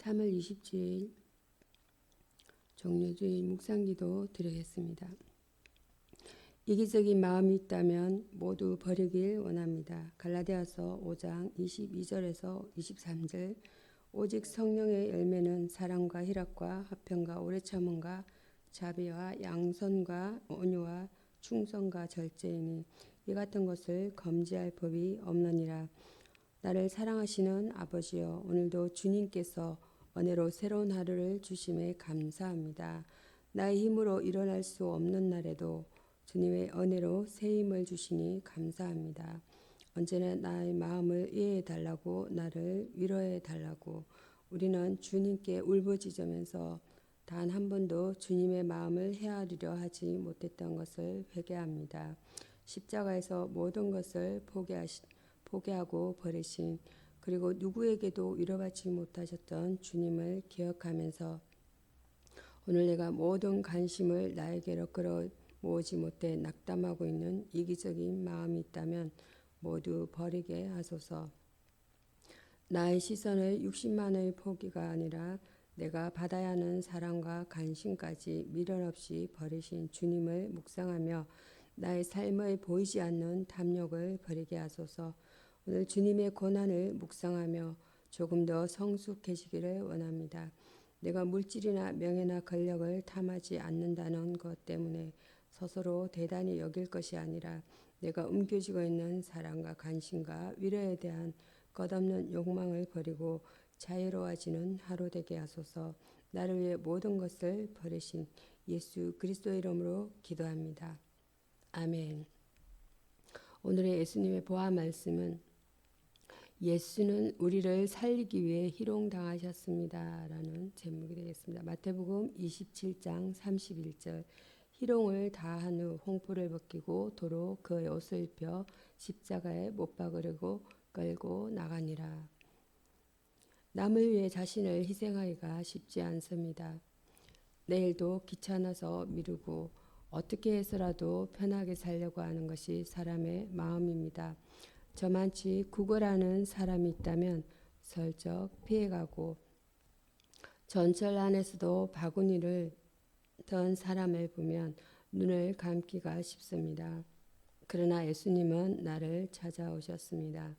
3월 27일 종료주일 묵상기도 드리겠습니다. 이기적인 마음이 있다면 모두 버리길 원합니다. 갈라디아서 5장 22절에서 23절. 오직 성령의 열매는 사랑과 희락과 화평과 오래 참음과 자비와 양선과 온유와 충성과 절제이니 이 같은 것을 검지할 법이 없느니라. 나를 사랑하시는 아버지여, 오늘도 주님께서 은혜로 새로운 하루를 주심에 감사합니다. 나의 힘으로 일어날 수 없는 날에도 주님의 은혜로 새 힘을 주시니 감사합니다. 언제나 나의 마음을 이해해 달라고, 나를 위로해 달라고. 우리는 주님께 울부짖으면서 단 한 번도 주님의 마음을 헤아리려 하지 못했던 것을 회개합니다. 십자가에서 모든 것을 포기하고 버리신, 그리고 누구에게도 위로받지 못하셨던 주님을 기억하면서 오늘 내가 모든 관심을 나에게로 끌어모으지 못해 낙담하고 있는 이기적인 마음이 있다면 모두 버리게 하소서. 나의 시선을 60만의 포기가 아니라 내가 받아야 하는 사랑과 관심까지 미련 없이 버리신 주님을 묵상하며 나의 삶에 보이지 않는 탐욕을 버리게 하소서. 오늘 주님의 고난을 묵상하며 조금 더 성숙해지기를 원합니다. 내가 물질이나 명예나 권력을 탐하지 않는다는 것 때문에 스스로 대단히 여길 것이 아니라 내가 움켜쥐고 있는 사랑과 관심과 위로에 대한 끝없는 욕망을 버리고 자유로워지는 하루 되게 하소서. 나를 위해 모든 것을 버리신 예수 그리스도의 이름으로 기도합니다. 아멘. 오늘의 예수님의 보아 말씀은 예수는 우리를 살리기 위해 희롱당하셨습니다 라는 제목이 되겠습니다. 마태복음 27장 31절. 희롱을 다한 후 홍포를 벗기고 도로 그의 옷을 입혀 십자가에 못 박으려고 끌고 나가니라. 남을 위해 자신을 희생하기가 쉽지 않습니다. 내일도 귀찮아서 미루고 어떻게 해서라도 편하게 살려고 하는 것이 사람의 마음입니다. 저만치 구걸하는 사람이 있다면 슬쩍 피해가고 전철 안에서도 바구니를 든 사람을 보면 눈을 감기가 쉽습니다. 그러나 예수님은 나를 찾아오셨습니다.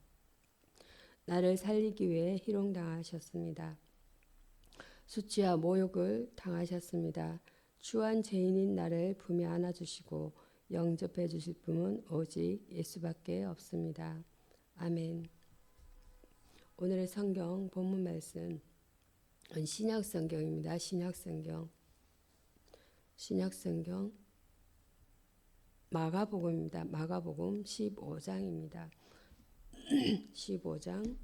나를 살리기 위해 희롱당하셨습니다. 수치와 모욕을 당하셨습니다. 추한 죄인인 나를 품에 안아주시고 영접해 주실 분은 오직 예수밖에 없습니다. 아멘. 오늘의 성경 본문 말씀 신약 성경입니다. 신약 성경 마가복음입니다. 마가복음 15장입니다. 15장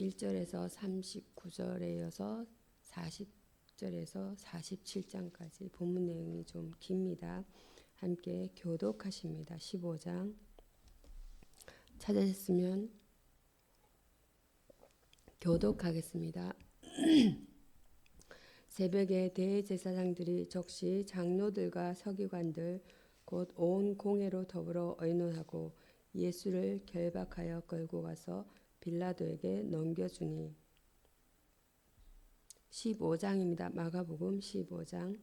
1절에서 39절에 이어서 40절에서 47장까지 본문 내용이 좀 깁니다. 함께 교독하십니다. 15장 찾으셨으면 교독하겠습니다. 새벽에 대제사장들이 적시 장로들과 서기관들 곧 온 공회로 더불어 의논하고 예수를 결박하여 끌고 가서 빌라도에게 넘겨주니 15장입니다. 마가복음 15장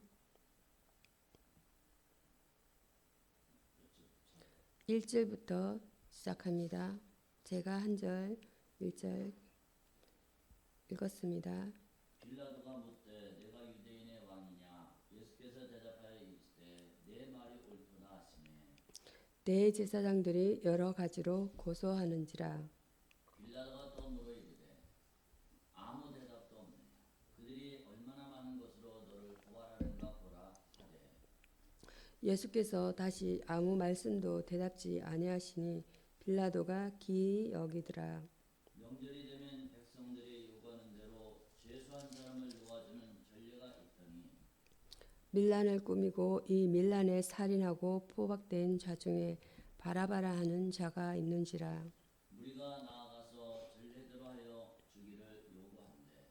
1절부터 시작합니다. 제가 한 절 1절 읽었습니다. 빌라도가 묻되 내가 유대인의 왕이냐? 예수께서 대답하여 이르시되 내 말이 옳도다 하시매 대제사장들이 여러 가지로 고소하는지라. 빌라도가 또 물어 이르되 아무 대답도 없느냐? 그들이 얼마나 많은 것으로 너를 고발하는가 보라 하되 예수께서 다시 아무 말씀도 대답지 아니하시니 빌라도가 기이 여기더라. 명절이 되면 백성들이 요구하는 대로 죄수한 사람을 놓아주는 전례가 있더니 밀란을 꾸미고 이 밀란에 살인하고 포박된 자 중에 바라바라 하는 자가 있는지라. 우리가 나아가서 전례대로 하여 주기를 요구한대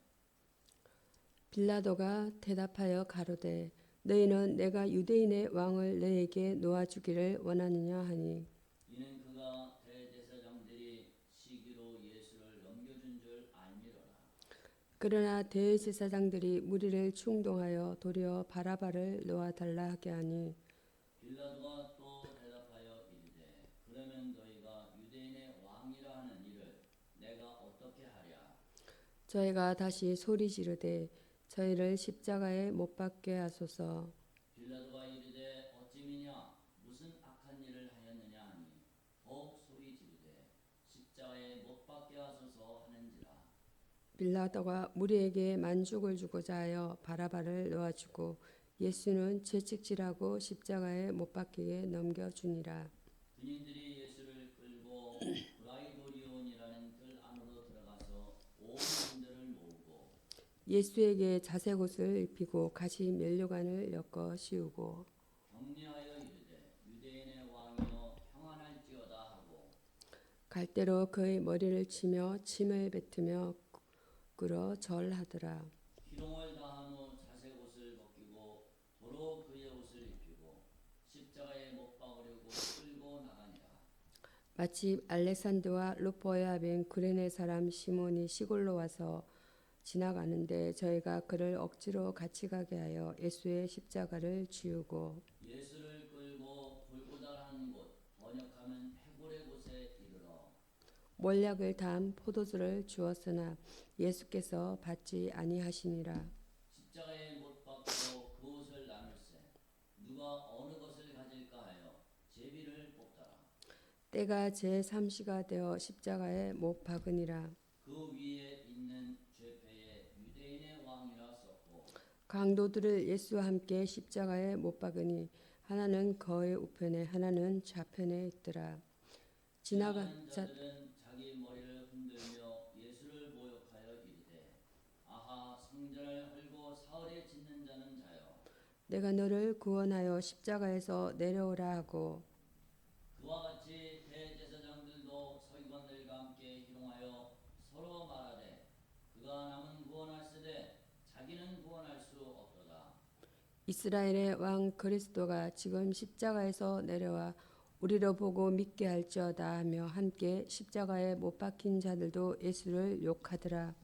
빌라도가 대답하여 가로되 너희는 내가 유대인의 왕을 너희에게 놓아주기를 원하느냐 하니 이는 그가 그러나 대제사장들이 무리를 충동하여 도리어 바라바를 놓아달라 하게 하니 빌라도가 또 대답하여 이르되 그러면 너희가 유대인의 왕이라 하는 이를 내가 어떻게 하랴. 저희가 다시 소리 지르되 저희를 십자가에 못 박게 하소서. 빌라도가 이르되 어찌미냐 무슨 악한 일을 하였느냐 하니 더욱 소리 지르되 십자가에 못 박게 하소서 하는지라. 빌라도가 무리에게 만족을 주고자 하여 바라바를 놓아주고 예수는 채찍질하고 십자가에 못 박히게 넘겨주니라. 군인들이 예수를 끌고 브라이도리온이라는 뜰 안으로 들어가서 온 군대를 모으고 예수에게 자색옷을 입히고 가시 면류관을 엮어 씌우고 격려하여 이르되 유대인의 왕이여 평안할지어다 하고 갈대로 그의 머리를 치며 침을 뱉으며 끌어 절하더라. 희롱을 다한 후 자색옷을 벗기고 도로 그의 옷을 입히고 십자가에 못 박으려고 끌고 나가니라. 마침 알렉산더와 루포의 아벤 구레네 사람 시몬이 시골로 와서 지나가는데 저희가 그를 억지로 같이 가게 하여 예수의 십자가를 지우고 예수를 끌고 골고다라는 곳 번역하면 해골의 곳에 이르러 몰약을 담 포도주를 주었으나 예수께서 받지 아니하시니라. 십자가에 못 박고 그 옷을 나눌세 누가 어느 것을 가질까 하여 제비를 뽑더라. 때가 제3시가 되어 십자가에 못 박으니라. 그 위에 있는 죄패에 유대인의 왕이라 썼고 강도들을 예수와 함께 십자가에 못 박으니 하나는 거의 우편에 하나는 좌편에 있더라. 지나가는 자들은 자기 머리를 흔들며 예수를 모욕하여 이르되 아하 성전을 헐고 사흘에 짓는 자는 자여 내가 너를 구원하여 십자가에서 내려오라 하고 그와 같이 대제사장들도 서기관들과 함께 희롱하여 서로 말하되 그가 남은 구원할세되 자기는 구원할 수 없도다. 이스라엘의 왕 그리스도가 지금 십자가에서 내려와 우리로 보고 믿게 할지어다 하며 함께 십자가에 못 박힌 자들도 예수를 욕하더라.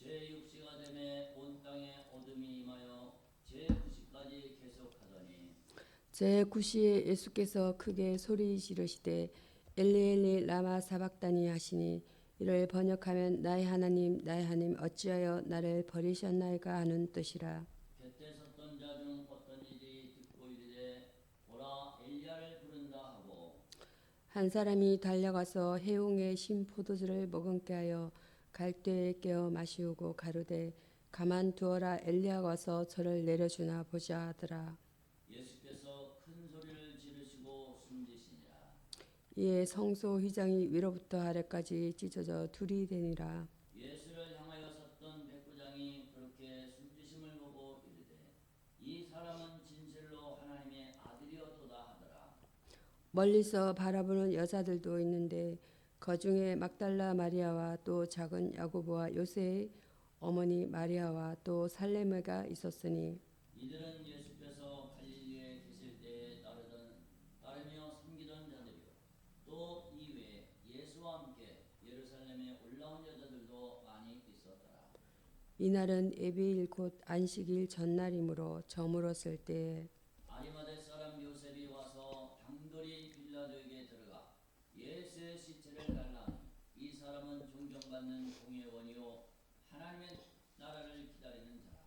제6시가 되매 온 땅에 어둠이 임하여 제9시까지 계속하더니 제9시에 예수께서 크게 소리 지르시되 엘리 엘리 라마 사박다니 하시니 이를 번역하면 나의 하나님 어찌하여 나를 버리셨나이까 하는 뜻이라. 곁에 섰던 자 중 어떤 이들이 듣고 이르되 보라 엘리야를 부른다 하고 한 사람이 달려가서 해웅의 신 포도주를 머금게 하여 갈대에 깨어 마시우고 가로되 가만두어라 엘리야가 와서 저를 내려주나 보자 하더라. 예수께서 큰 소리를 지르시고 숨지시니라. 이에 성소 휘장이 위로부터 아래까지 찢어져 둘이 되니라. 예수를 향하여 섰던 백부장이 그렇게 숨지심을 보고 이르되 이 사람은 진실로 하나님의 아들이었도다 하더라. 멀리서 바라보는 여자들도 있는데 그중에 막달라 마리아와 또 작은 야고보와 요새의 어머니 마리아와 또 살레메가 있었으니 이들은 예수께서 갈릴리에 계실 때에 따르며 섬기던 자들이요 또 이외에 예수와 함께 예루살렘에 올라온 여자들도 많이 있었더라. 이날은 예비일 곧 안식일 전날이므로 저물었을 때에 아리마대 사람 요셉이 와서 당돌이 빌라도에게 들어가 예수의 시체를 달라 하니 이 사람은 존경받는 공회원이요 하나님의 나라를 기다리는 자라.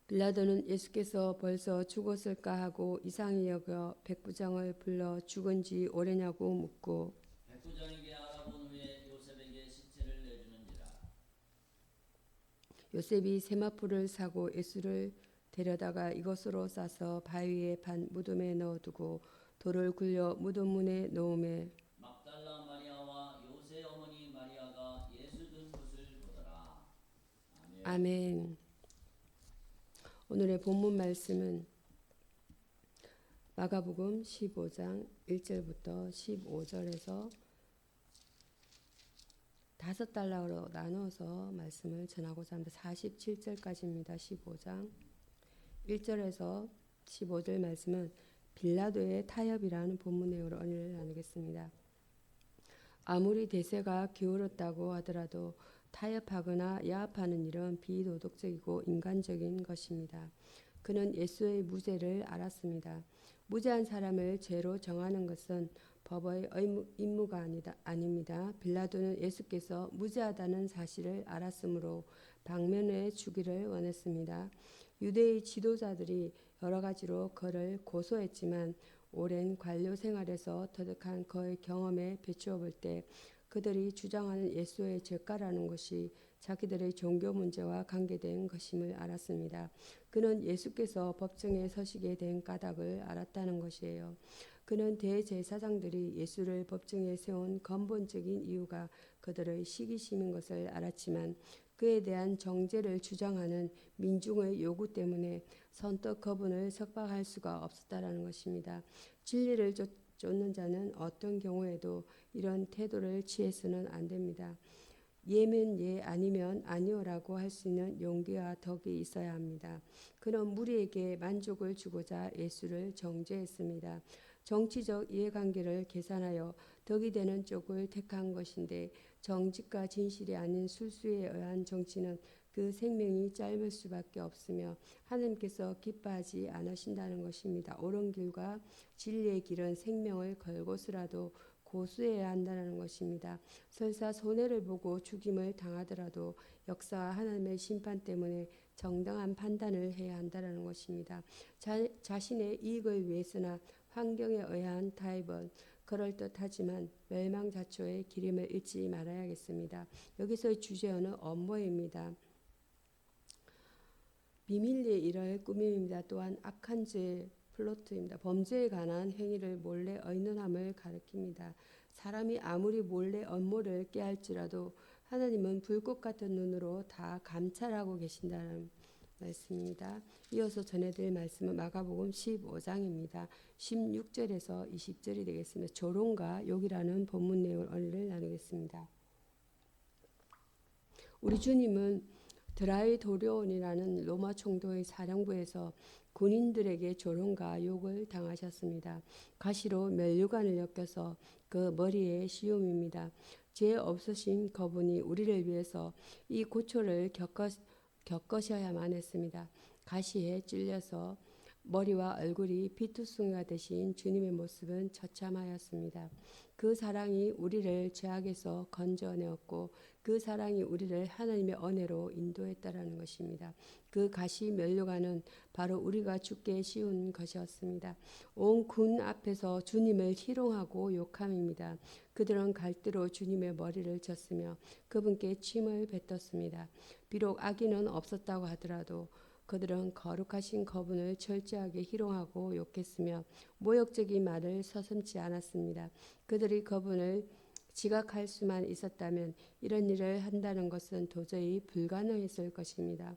빌라도는 예수께서 벌써 죽었을까 하고 이상히 여겨 백부장을 불러 죽은 지 오래냐고 묻고 백부장에게 알아본 후에 요셉에게 시체를 내주는지라. 요셉이 세마포를 사고 예수를 데려다가 이것으로 싸서 바위에 판 무덤에 넣어두고 돌을 굴려 무덤 문에 놓음에 막달라 마리아와 요새 어머니 마리아가 예수 든 것을 보더라. 아멘. 아멘. 오늘의 본문 말씀은 마가복음 15장 1절부터 15절에서 5달락으로 나눠서 말씀을 전하고자 합니다. 47절까지입니다. 15장 1절에서 15절 말씀은 빌라도의 타협이라는 본문 내용으로 은혜를 나누겠습니다. 아무리 대세가 기울었다고 하더라도 타협하거나 야합하는 일은 비도덕적이고 인간적인 것입니다. 그는 예수의 무죄를 알았습니다. 무죄한 사람을 죄로 정하는 것은 법의 임무가 아닙니다. 빌라도는 예수께서 무죄하다는 사실을 알았으므로 방면에 주기를 원했습니다. 유대의 지도자들이 여러 가지로 그를 고소했지만 오랜 관료 생활에서 터득한 그의 경험에 비추어 볼 때 그들이 주장하는 예수의 죄가라는 것이 자기들의 종교 문제와 관계된 것임을 알았습니다. 그는 예수께서 법정에 서시게 된 까닭을 알았다는 것이에요. 그는 대제사장들이 예수를 법정에 세운 근본적인 이유가 그들의 시기심인 것을 알았지만 그에 대한 정죄를 주장하는 민중의 요구 때문에 선뜻 그분을 석방할 수가 없었다라는 것입니다. 진리를 쫓는 자는 어떤 경우에도 이런 태도를 취해서는 안 됩니다. 예면 예 아니면 아니오라고 할 수 있는 용기와 덕이 있어야 합니다. 그는 무리에게 만족을 주고자 예수를 정죄했습니다. 정치적 이해관계를 계산하여 덕이 되는 쪽을 택한 것인데 정직과 진실이 아닌 술수에 의한 정치는 그 생명이 짧을 수밖에 없으며 하나님께서 기뻐하지 않으신다는 것입니다. 옳은 길과 진리의 길은 생명을 걸고서라도 고수해야 한다는 것입니다. 설사 손해를 보고 죽임을 당하더라도 역사와 하나님의 심판 때문에 정당한 판단을 해야 한다는 것입니다. 자신의 이익을 위해서나 환경에 의한 타협은 그럴듯하지만 멸망자초의 기림을 잃지 말아야겠습니다. 여기서의 주제어는 업무입니다. 비밀리에 일할 꾸밈입니다. 또한 악한 죄 플로트입니다. 범죄에 관한 행위를 몰래 의논함을 가리킵니다. 사람이 아무리 몰래 업무를 깨할지라도 하나님은 불꽃 같은 눈으로 다 감찰하고 계신다는 말씀입니다. 이어서 전해드릴 말씀은 마가복음 15장입니다. 16절에서 20절이 되겠습니다. 조롱과 욕이라는 본문 내용을 오늘 나누겠습니다. 우리 주님은 드라이도리온이라는 로마 총독의 사령부에서 군인들에게 조롱과 욕을 당하셨습니다. 가시로 면류관을 엮여서 그 머리에 씌움입니다. 죄 없으신 그분이 우리를 위해서 이 고초를 겪으셔야만 했습니다. 가시에 찔려서 머리와 얼굴이 피투성이가 되신 주님의 모습은 처참하였습니다. 그 사랑이 우리를 죄악에서 건져내었고 그 사랑이 우리를 하나님의 은혜로 인도했다라는 것입니다. 그 가시 면류관은 바로 우리가 죽게 씌운 것이었습니다. 온 군 앞에서 주님을 희롱하고 욕함입니다. 그들은 갈대로 주님의 머리를 쳤으며 그분께 침을 뱉었습니다. 비록 악인은 없었다고 하더라도 그들은 거룩하신 그분을 철저하게 희롱하고 욕했으며 모욕적인 말을 서슴지 않았습니다. 그들이 그분을 지각할 수만 있었다면 이런 일을 한다는 것은 도저히 불가능했을 것입니다.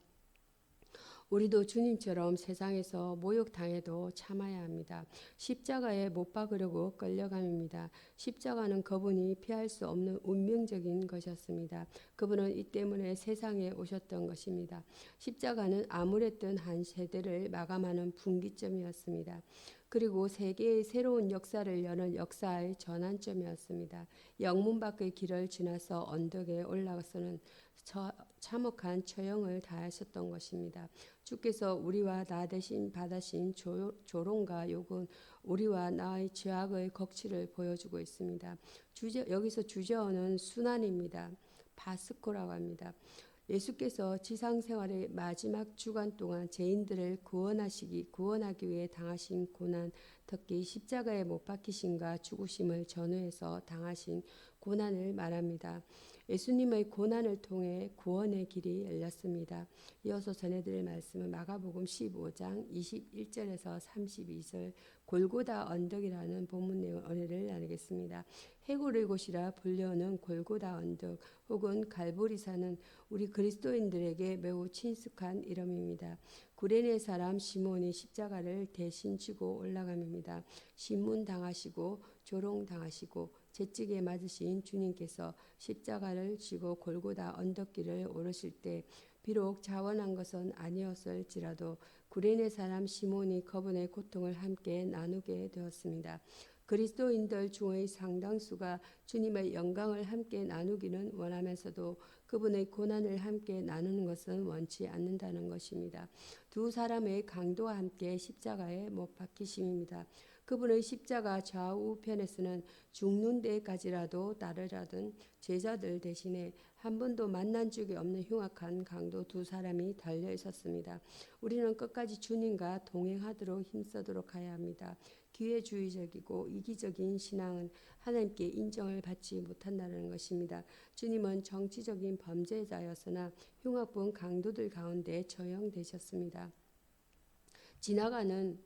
우리도 주님처럼 세상에서 모욕당해도 참아야 합니다. 십자가에 못 박으려고 끌려감입니다. 십자가는 그분이 피할 수 없는 운명적인 것이었습니다. 그분은 이 때문에 세상에 오셨던 것입니다. 십자가는 아무랬던 한 세대를 마감하는 분기점이었습니다. 그리고 세계의 새로운 역사를 여는 역사의 전환점이었습니다. 영문 밖의 길을 지나서 언덕에 올라가서는 참혹한 처형을 다하셨던 것입니다. 주께서 우리와 나 대신 받으신 조롱과 욕은 우리와 나의 죄악의 극치를 보여주고 있습니다. 여기서 주제어는 순환입니다. 파스코라고 합니다. 예수께서 지상생활의 마지막 주간 동안 죄인들을 구원하기 위해 당하신 고난, 특히 십자가에 못 박히심과 죽으심을 전후해서 당하신 고난을 말합니다. 예수님의 고난을 통해 구원의 길이 열렸습니다. 이어서 전해드릴 말씀은 마가복음 15장 21절에서 32절 골고다 언덕이라는 본문 내용 은혜를 나누겠습니다. 해골의 곳이라 불려오는 골고다 언덕 혹은 갈보리산은 우리 그리스도인들에게 매우 친숙한 이름입니다. 구레네 사람 시몬이 십자가를 대신 지고 올라감입니다. 신문당하시고 조롱당하시고 채찍에 맞으신 주님께서 십자가를 지고 골고다 언덕길을 오르실 때 비록 자원한 것은 아니었을지라도 구레네 사람 시몬이 그분의 고통을 함께 나누게 되었습니다. 그리스도인들 중의 상당수가 주님의 영광을 함께 나누기는 원하면서도 그분의 고난을 함께 나누는 것은 원치 않는다는 것입니다. 두 사람의 강도와 함께 십자가에 못 박히심입니다. 그분의 십자가 좌우편에서는 죽는 데까지라도 따르라던 제자들 대신에 한 번도 만난 적이 없는 흉악한 강도 두 사람이 달려 있었습니다. 우리는 끝까지 주님과 동행하도록 힘쓰도록 해야 합니다. 기회주의적이고 이기적인 신앙은 하나님께 인정을 받지 못한다는 것입니다. 주님은 정치적인 범죄자였으나 흉악본 강도들 가운데 처형되셨습니다. 지나가는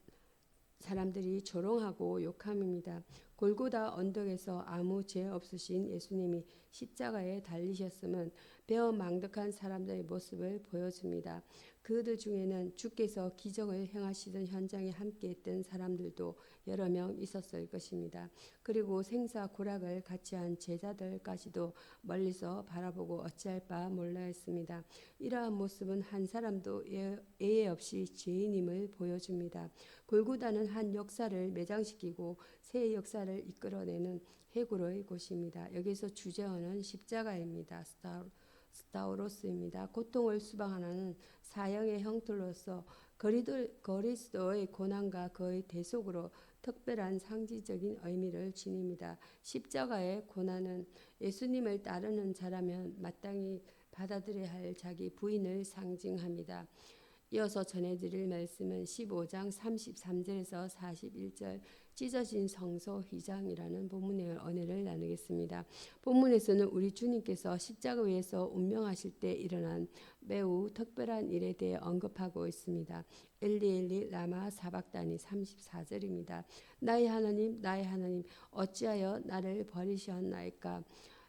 사람들이 조롱하고 욕함입니다. 골고다 언덕에서 아무 죄 없으신 예수님이 십자가에 달리셨음은 배은망덕한 사람들의 모습을 보여줍니다. 그들 중에는 주께서 기적을 행하시던 현장에 함께했던 사람들도 여러 명 있었을 것입니다. 그리고 생사고락을 같이 한 제자들까지도 멀리서 바라보고 어찌할 바 몰라 했습니다. 이러한 모습은 한 사람도 예외 없이 죄인임을 보여줍니다. 골고다는 한 역사를 매장시키고 새 역사를 이끌어내는 해골의 곳입니다. 여기서 주제어는 십자가입니다. 스타우로스입니다. 고통을 수방하는 사형의 형틀로서 그리스도의 고난과 그의 대속으로 특별한 상징적인 의미를 지닙니다. 십자가의 고난은 예수님을 따르는 자라면 마땅히 받아들여야 할 자기 부인을 상징합니다. 이어서 전해드릴 말씀은 15장 33절에서 41절 찢어진 성소 휘장이라는 본문의 은혜를 나누겠습니다. 본문에서는 우리 주님께서 십자가 위에서 운명하실 때 일어난 매우 특별한 일에 대해 언급하고 있습니다. 엘리 엘리 라마 사박다니 34절입니다. 나의 하나님 나의 하나님 어찌하여 나를 버리셨나이까.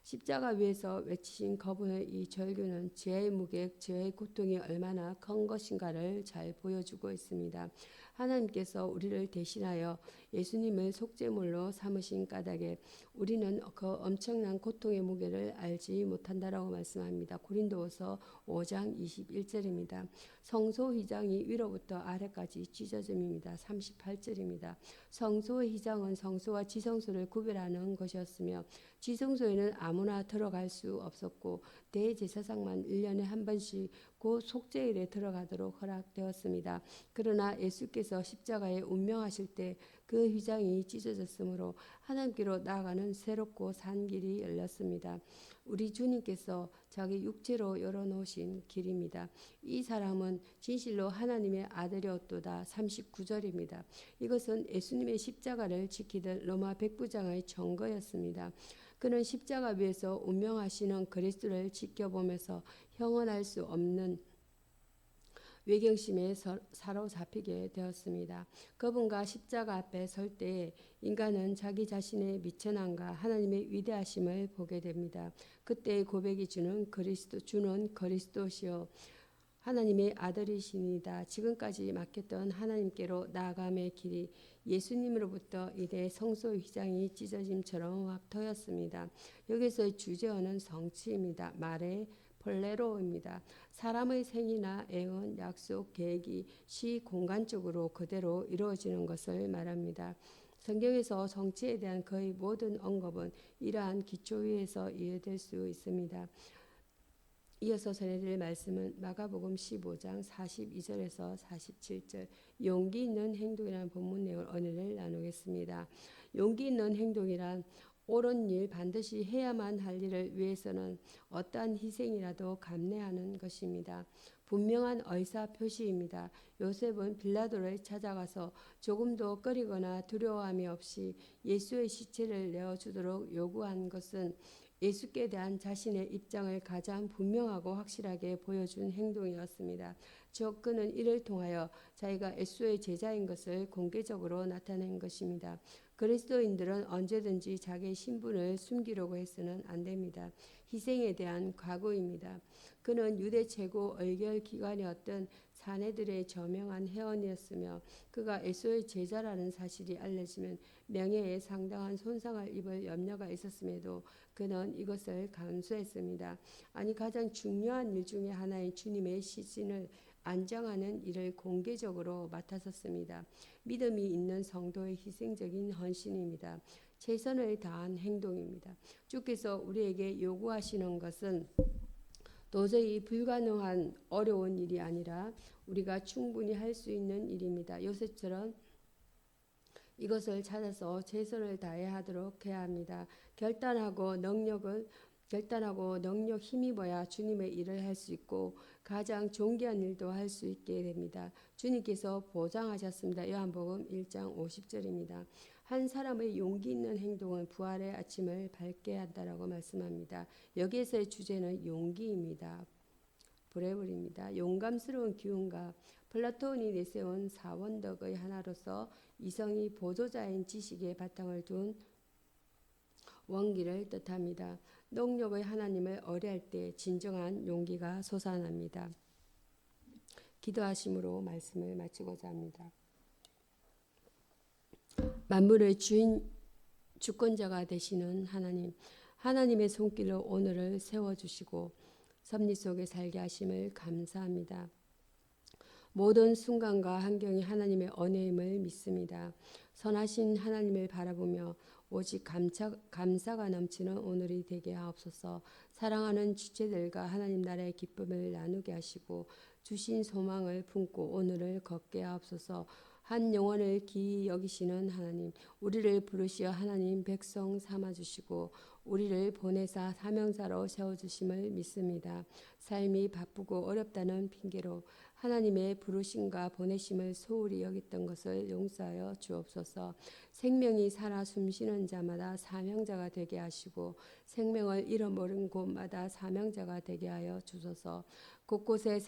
십자가 위에서 외치신 그분의 이 절규는 죄의 무게, 죄의 고통이 얼마나 큰 것인가를 잘 보여주고 있습니다. 하나님께서 우리를 대신하여 예수님을 속죄물로 삼으신 까닭에 우리는 그 엄청난 고통의 무게를 알지 못한다라고 말씀합니다. 고린도후서 5장 21절입니다. 성소 휘장이 위로부터 아래까지 찢어짐입니다. 38절입니다. 성소의 휘장은 성소와 지성소를 구별하는 것이었으며 지성소에는 아무나 들어갈 수 없었고 대제사장만 1년에 한 번씩 그 속죄일에 들어가도록 허락되었습니다. 그러나 예수께서 십자가에 운명하실 때 그 휘장이 찢어졌으므로 하나님께로 나아가는 새롭고 산 길이 열렸습니다. 우리 주님께서 자기 육체로 열어놓으신 길입니다. 이 사람은 진실로 하나님의 아들이었도다. 39절입니다. 이것은 예수님의 십자가를 지키던 로마 백부장의 증거였습니다. 그는 십자가 위에서 운명하시는 그리스도를 지켜보면서 형언할 수 없는 외경심에 사로잡히게 되었습니다. 그분과 십자가 앞에 설 때에 인간은 자기 자신의 미천함과 하나님의 위대하심을 보게 됩니다. 그때의 고백이 주는 그리스도시요 하나님의 아들이시니다. 지금까지 맡겼던 하나님께로 나아감의 길이 예수님으로부터 이내 성소 휘장이 찢어짐처럼 확 터였습니다. 여기서의 주제어는 성취입니다. 말의 폴레로입니다. 사람의 생이나 애원, 약속, 계획이 시공간적으로 그대로 이루어지는 것을 말합니다. 성경에서 성취에 대한 거의 모든 언급은 이러한 기초 위에서 이해될 수 있습니다. 이어서 전해드릴 말씀은 마가복음 15장 42절에서 47절 용기 있는 행동이라는 본문 내용을 은혜를 나누겠습니다. 용기 있는 행동이란 옳은 일 반드시 해야만 할 일을 위해서는 어떠한 희생이라도 감내하는 것입니다. 분명한 의사 표시입니다. 요셉은 빌라도를 찾아가서 조금도 꺼리거나 두려워함이 없이 예수의 시체를 내어주도록 요구한 것은 예수께 대한 자신의 입장을 가장 분명하고 확실하게 보여준 행동이었습니다. 즉 그는 이를 통하여 자기가 예수의 제자인 것을 공개적으로 나타낸 것입니다. 그리스도인들은 언제든지 자기의 신분을 숨기려고 해서는 안 됩니다. 희생에 대한 각오입니다. 그는 유대 최고 의결 기관이었던 사내들의 저명한 회원이었으며 그가 예수의 제자라는 사실이 알려지면 명예에 상당한 손상을 입을 염려가 있었음에도 그는 이것을 감수했습니다. 아니 가장 중요한 일 중에 하나인 주님의 시신을 안정하는 일을 공개적으로 맡아섰습니다. 믿음이 있는 성도의 희생적인 헌신입니다. 최선을 다한 행동입니다. 주께서 우리에게 요구하시는 것은 도저히 불가능한 어려운 일이 아니라 우리가 충분히 할 수 있는 일입니다. 요셉처럼 이것을 찾아서 최선을 다해 하도록 해야 합니다. 결단하고 능력 힘입어야 주님의 일을 할 수 있고 가장 존귀한 일도 할 수 있게 됩니다. 주님께서 보장하셨습니다. 요한복음 1장 50절입니다. 한 사람의 용기 있는 행동은 부활의 아침을 밝게 한다라고 말씀합니다. 여기에서의 주제는 용기입니다. 브레블입니다. 용감스러운 기운과 플라톤이 내세운 사원덕의 하나로서 이성이 보조자인 지식의 바탕을 둔 원기를 뜻합니다. 능력의 하나님을 의뢰할 때 진정한 용기가 솟아납니다. 기도하심으로 말씀을 마치고자 합니다. 만물의 주권자가 되시는 하나님, 하나님의 손길로 오늘을 세워주시고 섭리 속에 살게 하심을 감사합니다. 모든 순간과 환경이 하나님의 은혜임을 믿습니다. 선하신 하나님을 바라보며 오직 감사가 넘치는 오늘이 되게 하옵소서. 사랑하는 지체들과 하나님 나라의 기쁨을 나누게 하시고 주신 소망을 품고 오늘을 걷게 하옵소서. 한 영혼을 기이 여기시는 하나님, 우리를 부르시어 하나님 백성 삼아주시고 우리를 보내사 사명자로 세워주심을 믿습니다. 삶이 바쁘고 어렵다는 핑계로 하나님의 부르심과 보내심을 소홀히 여겼던 것을 용서하여 주옵소서. 생명이 살아 숨쉬는 자마다 사명자가 되게 하시고 생명을 잃어버린 곳마다 사명자가 되게 하여 주소서. 곳곳에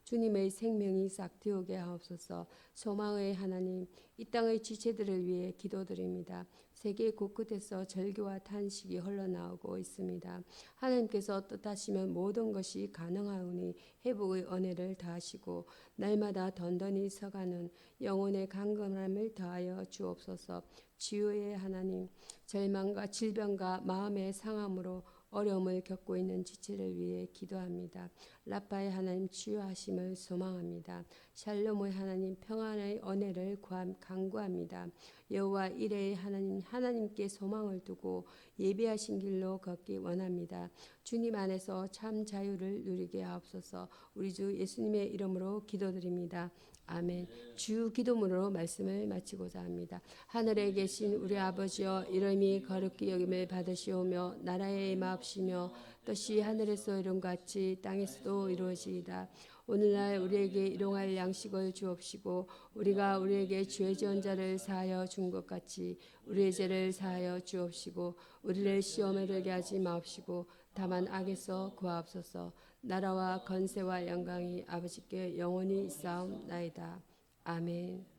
주님의 생명이 싹 틔우게 하옵소서. 소망의 하나님, 이 땅의 지체들을 위해 기도드립니다. 세계 곳곳에서 절규와 탄식이 흘러나오고 있습니다. 하나님께서 뜻하시면 모든 것이 가능하오니 회복의 은혜를 다하시고 날마다 던던히 서가는 영혼의 강건함을 더하여 주옵소서. 치유의 하나님, 절망과 질병과 마음의 상함으로 어려움을 겪고 있는 지체를 위해 기도합니다. 라파의 하나님 치유하심을 소망합니다. 샬롬의 하나님 평안의 은혜를 간구합니다. 여호와 이레의 하나님, 하나님께 소망을 두고 예비하신 길로 걷기 원합니다. 주님 안에서 참 자유를 누리게 하옵소서. 우리 주 예수님의 이름으로 기도드립니다. 아멘. 주 기도문으로 말씀을 마치고자 합니다. 하늘에 계신 우리 아버지여, 이름이 거룩히 여김을 받으시오며 나라에 임하옵시며 뜻이 하늘에서 이룬같이 땅에서도 이루어지이다. 오늘날 우리에게 일용할 양식을 주옵시고 우리가 우리에게 죄 지은 자를 사하여 준 것 같이 우리의 죄를 사하여 주옵시고 우리를 시험에 들게 하지 마옵시고 다만 악에서 구하옵소서. 나라와 건세와 영광이 아버지께 영원히 있사옵나이다. 아멘.